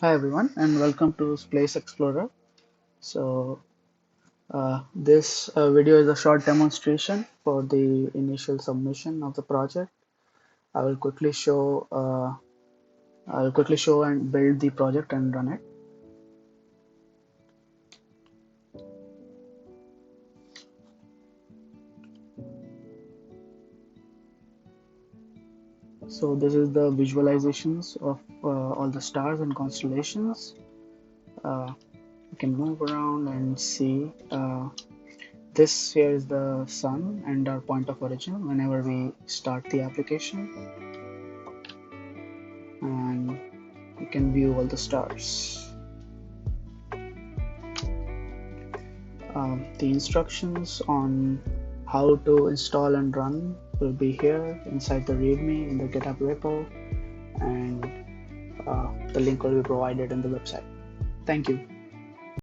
Hi everyone, and welcome to Place Explorer. This video is a short demonstration for the initial submission of the project. I will quickly show and build the project and run it. So this is the visualizations of all the stars and constellations. You can move around and see. This here is the sun and our point of origin whenever we start the application, and you can view all the stars. The instructions on how to install and run will be here inside the README in the GitHub repo, and the link will be provided in the website. Thank you.